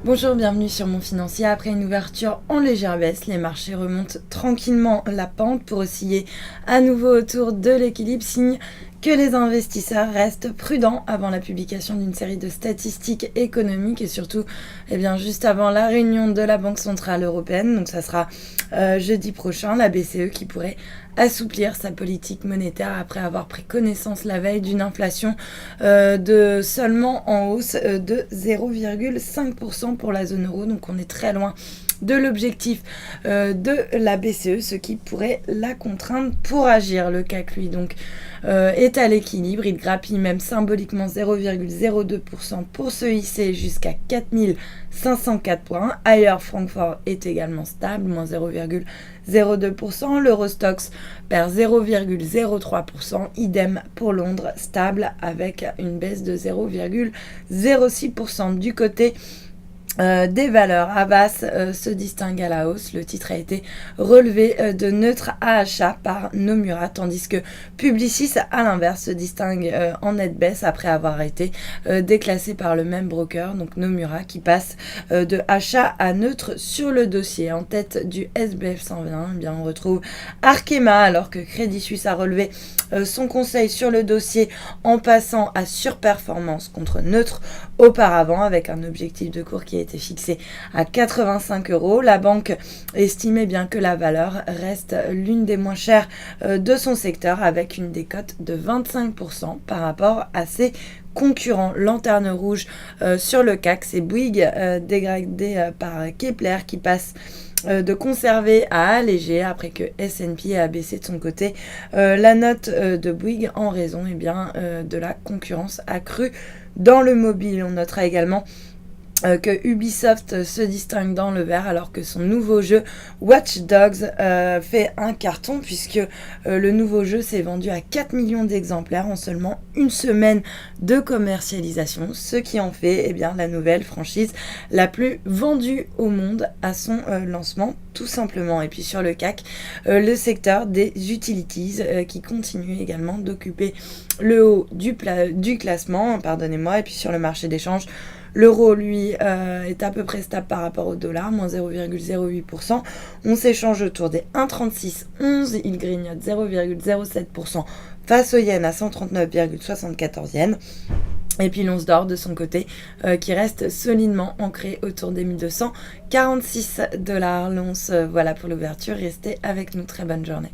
Bonjour, bienvenue sur Mon Financier. Après une ouverture en légère baisse, les marchés remontent tranquillement la pente pour osciller à nouveau autour de l'équilibre, signe que les investisseurs restent prudents avant la publication d'une série de statistiques économiques et surtout juste avant la réunion de la Banque Centrale Européenne. Donc ça sera jeudi prochain, la BCE qui pourrait assouplir sa politique monétaire après avoir pris connaissance la veille d'une inflation de seulement en hausse de 0,5% pour la zone euro. Donc on est très loin de l'objectif de la BCE, ce qui pourrait la contraindre pour agir. Le CAC, lui, donc, est à l'équilibre. Il grappille même symboliquement 0,02% pour se hisser jusqu'à 4504 points. Ailleurs, Francfort est également stable, moins 0,02%. L'Eurostoxx perd 0,03%. Idem pour Londres, stable avec une baisse de 0,06%. Du côté des valeurs, Havas se distingue à la hausse. Le titre a été relevé de neutre à achat par Nomura, tandis que Publicis, à l'inverse, se distingue en nette baisse après avoir été déclassé par le même broker, donc Nomura, qui passe de achat à neutre sur le dossier. En tête du SBF 120, on retrouve Arkema, alors que Crédit Suisse a relevé son conseil sur le dossier en passant à surperformance contre neutre auparavant, avec un objectif de cours qui a été fixé à 85 €. La banque estimait bien que la valeur reste l'une des moins chères de son secteur, avec une décote de 25% par rapport à ses concurrents. Lanterne rouge sur le CAC, c'est Bouygues dégradé par Kepler qui passe de conserver à alléger après que S&P a baissé de son côté la note de Bouygues en raison de la concurrence accrue dans le mobile. On notera également que Ubisoft se distingue dans le vert alors que son nouveau jeu Watch Dogs fait un carton, puisque le nouveau jeu s'est vendu à 4 millions d'exemplaires en seulement une semaine de commercialisation, ce qui en fait la nouvelle franchise la plus vendue au monde à son lancement, tout simplement. Et puis sur le CAC, le secteur des utilities qui continue également d'occuper le haut du classement, et puis sur le marché d'échange, l'euro, lui, est à peu près stable par rapport au dollar, moins 0,08%. On s'échange autour des 1,3611. Il grignote 0,07% face au yen à 139,74 yens. Et puis l'once d'or de son côté, qui reste solidement ancré autour des 1246 $. L'once, voilà pour l'ouverture. Restez avec nous. Très bonne journée.